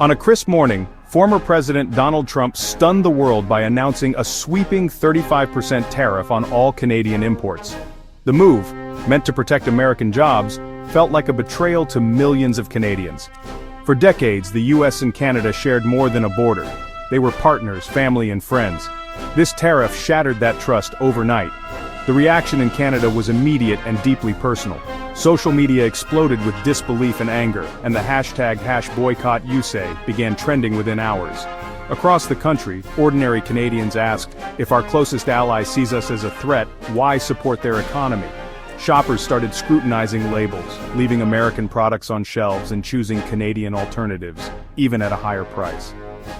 On a crisp morning, former President Donald Trump stunned the world by announcing a sweeping 35% tariff on all Canadian imports. The move, meant to protect American jobs, felt like a betrayal to millions of Canadians. For decades, the US and Canada shared more than a border. They were partners, family, and friends. This tariff shattered that trust overnight. The reaction in Canada was immediate and deeply personal. Social media exploded with disbelief and anger, and the hashtag #BoycottUSA began trending within hours. Across the country, ordinary Canadians asked, if our closest ally sees us as a threat, why support their economy? Shoppers started scrutinizing labels, leaving American products on shelves and choosing Canadian alternatives, even at a higher price.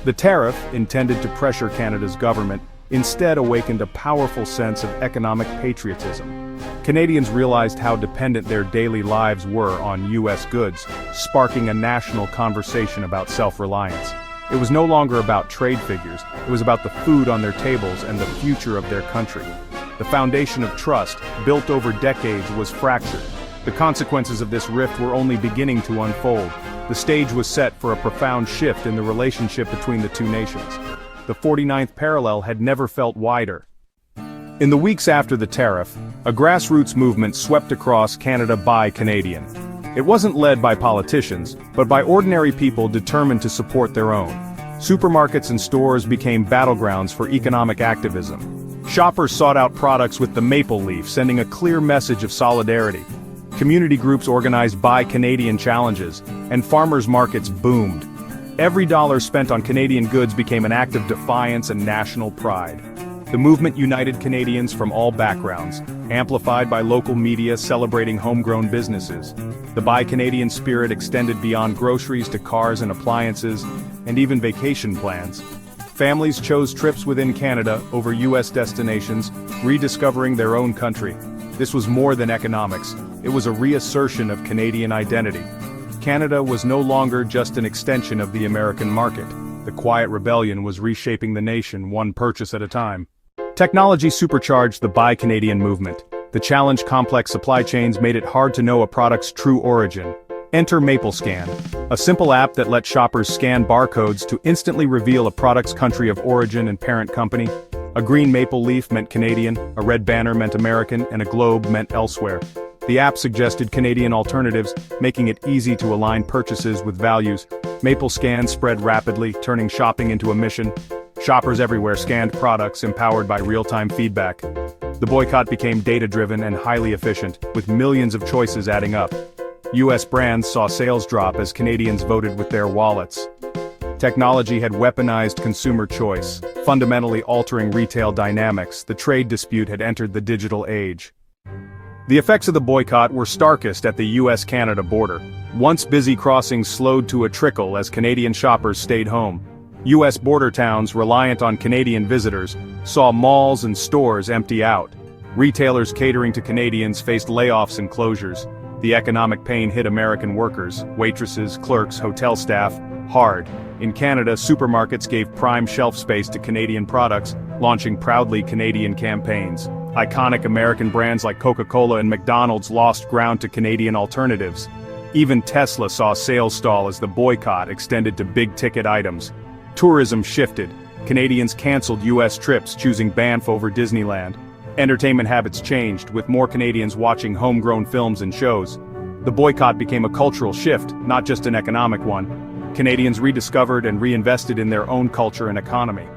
The tariff, intended to pressure Canada's government, instead awakened a powerful sense of economic patriotism. Canadians realized how dependent their daily lives were on US goods, sparking a national conversation about self-reliance. It was no longer about trade figures, it was about the food on their tables and the future of their country. The foundation of trust, built over decades, was fractured. The consequences of this rift were only beginning to unfold. The stage was set for a profound shift in the relationship between the two nations. The 49th parallel had never felt wider. In the weeks after the tariff, a grassroots movement swept across Canada by Canadian. It wasn't led by politicians, but by ordinary people determined to support their own. Supermarkets and stores became battlegrounds for economic activism. Shoppers sought out products with the maple leaf, sending a clear message of solidarity. Community groups organized Buy Canadian challenges, and farmers' markets boomed. Every dollar spent on Canadian goods became an act of defiance and national pride. The movement united Canadians from all backgrounds, amplified by local media celebrating homegrown businesses. The Buy Canadian spirit extended beyond groceries to cars and appliances, and even vacation plans. Families chose trips within Canada over US destinations, rediscovering their own country. This was more than economics, it was a reassertion of Canadian identity. Canada was no longer just an extension of the American market. The quiet rebellion was reshaping the nation, one purchase at a time. Technology supercharged the Buy Canadian movement. The challenged complex supply chains made it hard to know a product's true origin. Enter MapleScan, a simple app that lets shoppers scan barcodes to instantly reveal a product's country of origin and parent company. A green maple leaf meant Canadian, a red banner meant American, and a globe meant elsewhere. The app suggested Canadian alternatives, making it easy to align purchases with values. MapleScan spread rapidly, turning shopping into a mission. Shoppers everywhere scanned products, empowered by real-time feedback. The boycott became data-driven and highly efficient, with millions of choices adding up. US brands saw sales drop as Canadians voted with their wallets. Technology had weaponized consumer choice, fundamentally altering retail dynamics. The trade dispute had entered the digital age. The effects of the boycott were starkest at the US-Canada border. Once busy crossings slowed to a trickle as Canadian shoppers stayed home. US border towns reliant on Canadian visitors saw malls and stores empty out. Retailers catering to Canadians faced layoffs and closures. The economic pain hit American workers, waitresses, clerks, hotel staff, hard. In Canada, supermarkets gave prime shelf space to Canadian products, launching proudly Canadian campaigns. Iconic American brands like Coca-Cola and McDonald's lost ground to Canadian alternatives. Even Tesla saw sales stall as the boycott extended to big-ticket items. Tourism shifted. Canadians canceled US trips, choosing Banff over Disneyland. Entertainment habits changed, with more Canadians watching homegrown films and shows. The boycott became a cultural shift, not just an economic one. Canadians rediscovered and reinvested in their own culture and economy.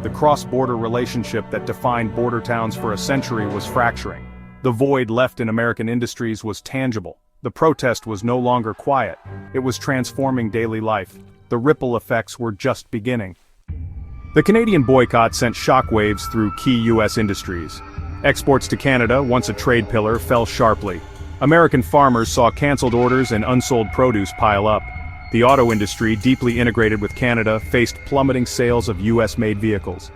The cross-border relationship that defined border towns for a century was fracturing. The void left in American industries was tangible. The protest was no longer quiet. It was transforming daily life. The ripple effects were just beginning. The Canadian boycott sent shockwaves through key US industries. Exports to Canada, once a trade pillar, fell sharply. American farmers saw canceled orders and unsold produce pile up. The auto industry, deeply integrated with Canada, faced plummeting sales of US-made vehicles.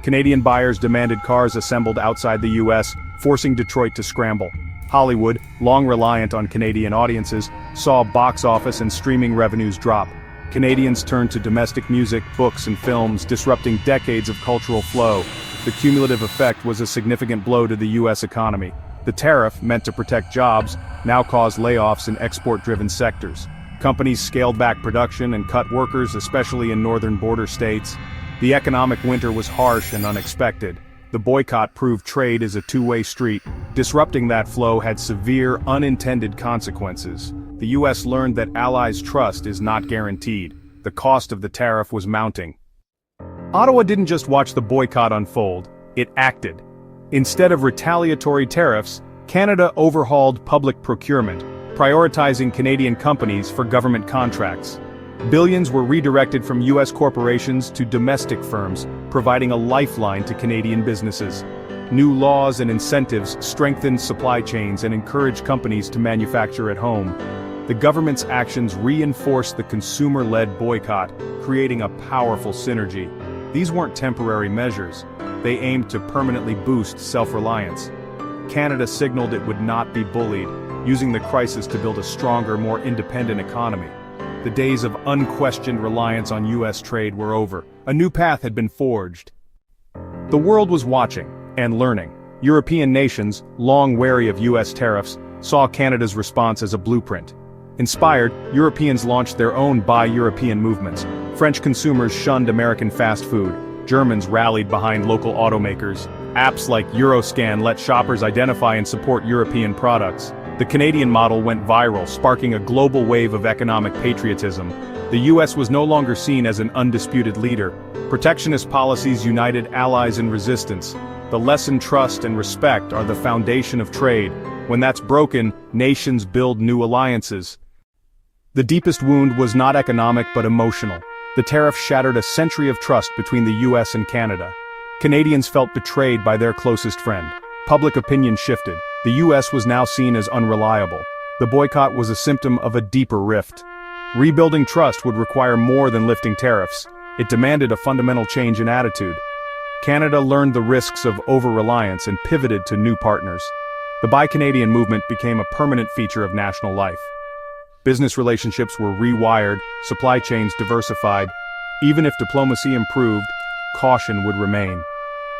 Canadian buyers demanded cars assembled outside the US, forcing Detroit to scramble. Hollywood, long reliant on Canadian audiences, saw box office and streaming revenues drop. Canadians turned to domestic music, books, and films, disrupting decades of cultural flow. The cumulative effect was a significant blow to the US economy. The tariff, meant to protect jobs, now caused layoffs in export-driven sectors. Companies scaled back production and cut workers, especially in northern border states. The economic winter was harsh and unexpected. The boycott proved trade is a two-way street. Disrupting that flow had severe, unintended consequences. The US learned that allies' trust is not guaranteed. The cost of the tariff was mounting. Ottawa didn't just watch the boycott unfold, it acted. Instead of retaliatory tariffs, Canada overhauled public procurement, prioritizing Canadian companies for government contracts. Billions were redirected from US corporations to domestic firms, providing a lifeline to Canadian businesses. New laws and incentives strengthened supply chains and encouraged companies to manufacture at home. The government's actions reinforced the consumer-led boycott, creating a powerful synergy. These weren't temporary measures. They aimed to permanently boost self-reliance. Canada signaled it would not be bullied, using the crisis to build a stronger, more independent economy. The days of unquestioned reliance on US trade were over. A new path had been forged. The world was watching and learning. European nations, long wary of US tariffs, saw Canada's response as a blueprint. Inspired, Europeans launched their own Buy European movements. French consumers shunned American fast food. Germans rallied behind local automakers. Apps like Euroscan let shoppers identify and support European products. The Canadian model went viral, sparking a global wave of economic patriotism. The US was no longer seen as an undisputed leader. Protectionist policies united allies in resistance. The lesson trust and respect are the foundation of trade. When that's broken, nations build new alliances. The deepest wound was not economic but emotional. The tariff shattered a century of trust between the US and Canada. Canadians felt betrayed by their closest friend. Public opinion shifted. The US was now seen as unreliable. The boycott was a symptom of a deeper rift. Rebuilding trust would require more than lifting tariffs. It demanded a fundamental change in attitude. Canada learned the risks of over-reliance and pivoted to new partners. The Buy Canadian movement became a permanent feature of national life. Business relationships were rewired, supply chains diversified. Even if diplomacy improved, caution would remain.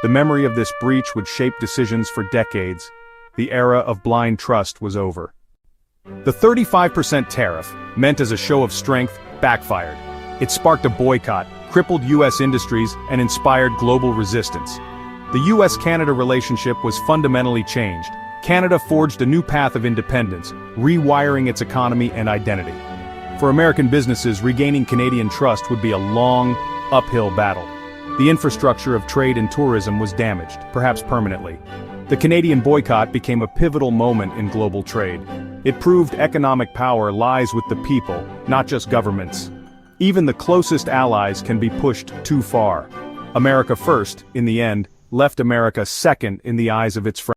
The memory of this breach would shape decisions for decades. The era of blind trust was over. The 35% tariff, meant as a show of strength, backfired. It sparked a boycott, crippled US industries, and inspired global resistance. The US-Canada relationship was fundamentally changed. Canada forged a new path of independence, rewiring its economy and identity. For American businesses, regaining Canadian trust would be a long, uphill battle. The infrastructure of trade and tourism was damaged, perhaps permanently. The Canadian boycott became a pivotal moment in global trade. It proved economic power lies with the people, not just governments. Even the closest allies can be pushed too far. America first, in the end, left America second in the eyes of its friends.